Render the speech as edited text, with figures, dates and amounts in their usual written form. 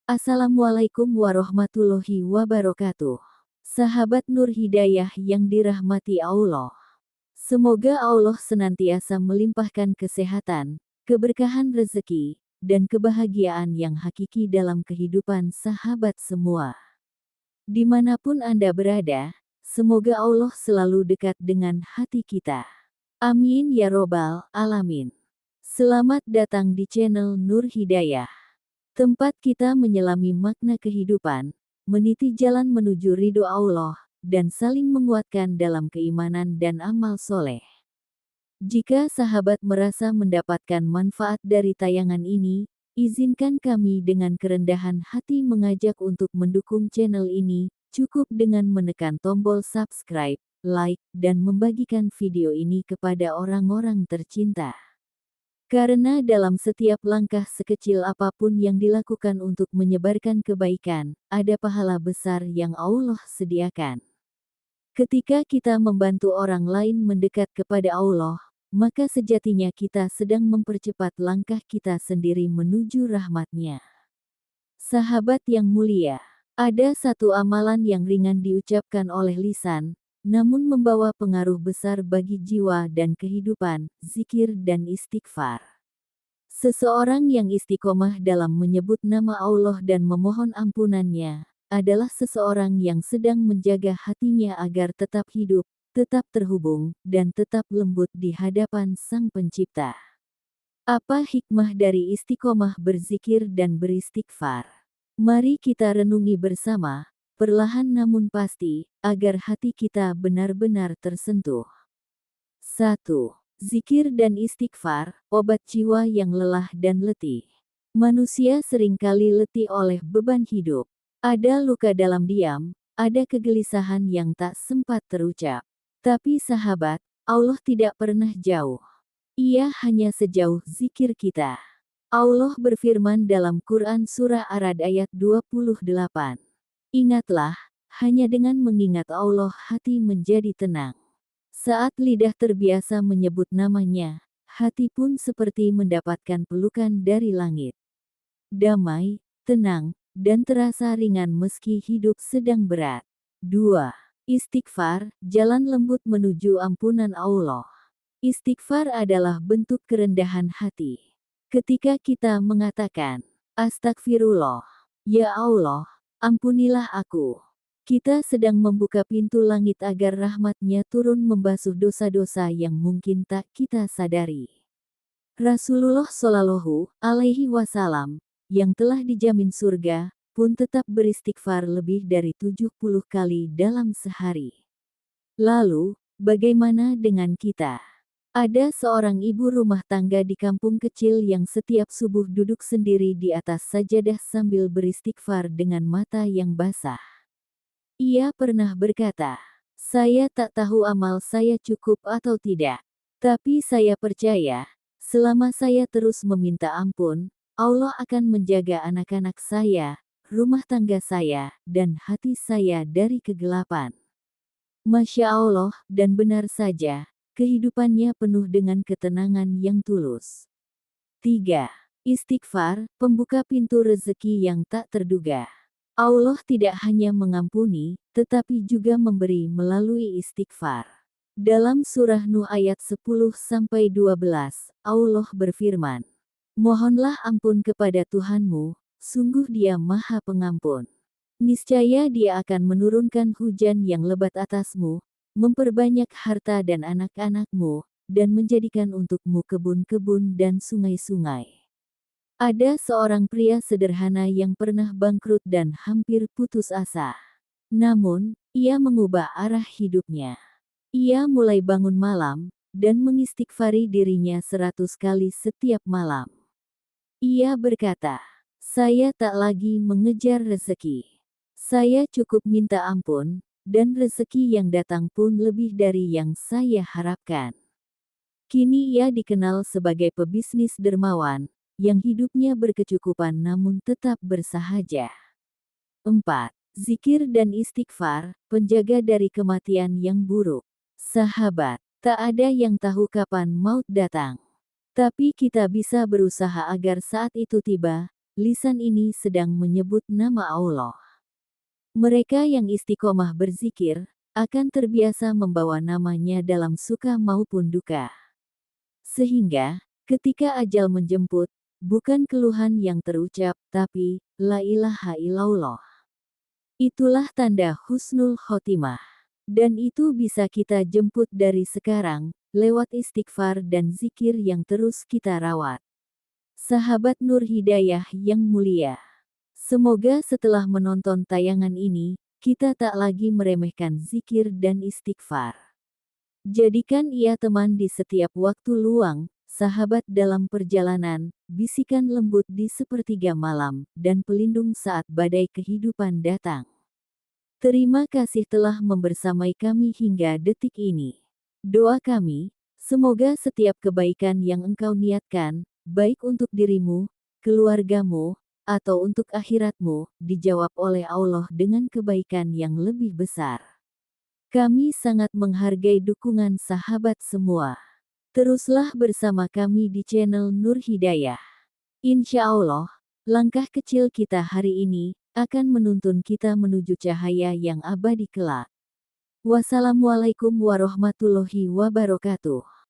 Assalamualaikum warahmatullahi wabarakatuh. Sahabat Nur Hidayah yang dirahmati Allah. Semoga Allah senantiasa melimpahkan kesehatan, keberkahan rezeki, dan kebahagiaan yang hakiki dalam kehidupan sahabat semua. Dimanapun Anda berada, semoga Allah selalu dekat dengan hati kita. Amin ya robbal alamin. Selamat datang di channel Nur Hidayah. Tempat kita menyelami makna kehidupan, meniti jalan menuju ridho Allah, dan saling menguatkan dalam keimanan dan amal soleh. Jika sahabat merasa mendapatkan manfaat dari tayangan ini, izinkan kami dengan kerendahan hati mengajak untuk mendukung channel ini, cukup dengan menekan tombol subscribe, like, dan membagikan video ini kepada orang-orang tercinta. Karena dalam setiap langkah sekecil apapun yang dilakukan untuk menyebarkan kebaikan, ada pahala besar yang Allah sediakan. Ketika kita membantu orang lain mendekat kepada Allah, maka sejatinya kita sedang mempercepat langkah kita sendiri menuju rahmat-Nya. Sahabat yang mulia, ada satu amalan yang ringan diucapkan oleh lisan, namun membawa pengaruh besar bagi jiwa dan kehidupan, zikir dan istighfar. Seseorang yang istiqomah dalam menyebut nama Allah dan memohon ampunan-Nya, adalah seseorang yang sedang menjaga hatinya agar tetap hidup, tetap terhubung, dan tetap lembut di hadapan Sang Pencipta. Apa hikmah dari istiqomah berzikir dan beristighfar? Mari kita renungi bersama, perlahan namun pasti, agar hati kita benar-benar tersentuh. 1. Zikir dan istighfar, obat jiwa yang lelah dan letih. Manusia seringkali letih oleh beban hidup. Ada luka dalam diam, ada kegelisahan yang tak sempat terucap. Tapi sahabat, Allah tidak pernah jauh. Ia hanya sejauh zikir kita. Allah berfirman dalam Quran Surah Ar-Ra'd ayat 28. Ingatlah, hanya dengan mengingat Allah hati menjadi tenang. Saat lidah terbiasa menyebut namanya, hati pun seperti mendapatkan pelukan dari langit. Damai, tenang, dan terasa ringan meski hidup sedang berat. 2. Istighfar, jalan lembut menuju ampunan Allah. Istighfar adalah bentuk kerendahan hati. Ketika kita mengatakan, Astagfirullah, ya Allah, ampunilah aku. Kita sedang membuka pintu langit agar rahmat-Nya turun membasuh dosa-dosa yang mungkin tak kita sadari. Rasulullah Shallallahu Alaihi Wasallam, yang telah dijamin surga, pun tetap beristighfar lebih dari 70 kali dalam sehari. Lalu, bagaimana dengan kita? Ada seorang ibu rumah tangga di kampung kecil yang setiap subuh duduk sendiri di atas sajadah sambil beristighfar dengan mata yang basah. Ia pernah berkata, "Saya tak tahu amal saya cukup atau tidak. Tapi saya percaya, selama saya terus meminta ampun, Allah akan menjaga anak-anak saya, rumah tangga saya, dan hati saya dari kegelapan." Masya Allah, dan benar saja, kehidupannya penuh dengan ketenangan yang tulus. 3. Istighfar, pembuka pintu rezeki yang tak terduga. Allah tidak hanya mengampuni, tetapi juga memberi melalui istighfar. Dalam surah Nuh ayat 10-12, Allah berfirman, "Mohonlah ampun kepada Tuhanmu, sungguh Dia Maha Pengampun. Niscaya Dia akan menurunkan hujan yang lebat atasmu, memperbanyak harta dan anak-anakmu, dan menjadikan untukmu kebun-kebun dan sungai-sungai." Ada seorang pria sederhana yang pernah bangkrut dan hampir putus asa. Namun, ia mengubah arah hidupnya. Ia mulai bangun malam, dan mengistighfari dirinya 100 kali setiap malam. Ia berkata, "Saya tak lagi mengejar rezeki. Saya cukup minta ampun, dan rezeki yang datang pun lebih dari yang saya harapkan." Kini ia dikenal sebagai pebisnis dermawan, yang hidupnya berkecukupan namun tetap bersahaja. 4. Zikir dan istighfar, penjaga dari kematian yang buruk. Sahabat, tak ada yang tahu kapan maut datang. Tapi kita bisa berusaha agar saat itu tiba, lisan ini sedang menyebut nama Allah. Mereka yang istiqomah berzikir, akan terbiasa membawa namanya dalam suka maupun duka. Sehingga, ketika ajal menjemput, bukan keluhan yang terucap, tapi, la ilaha illallah. Itulah tanda husnul khotimah. Dan itu bisa kita jemput dari sekarang, lewat istighfar dan zikir yang terus kita rawat. Sahabat Nur Hidayah yang mulia. Semoga setelah menonton tayangan ini, kita tak lagi meremehkan zikir dan istighfar. Jadikan ia teman di setiap waktu luang, sahabat dalam perjalanan, bisikan lembut di sepertiga malam, dan pelindung saat badai kehidupan datang. Terima kasih telah membersamai kami hingga detik ini. Doa kami, semoga setiap kebaikan yang engkau niatkan, baik untuk dirimu, keluargamu, atau untuk akhiratmu, dijawab oleh Allah dengan kebaikan yang lebih besar. Kami sangat menghargai dukungan sahabat semua. Teruslah bersama kami di channel Nur Hidayah. Insya Allah, langkah kecil kita hari ini, akan menuntun kita menuju cahaya yang abadi kelak. Wassalamualaikum warahmatullahi wabarakatuh.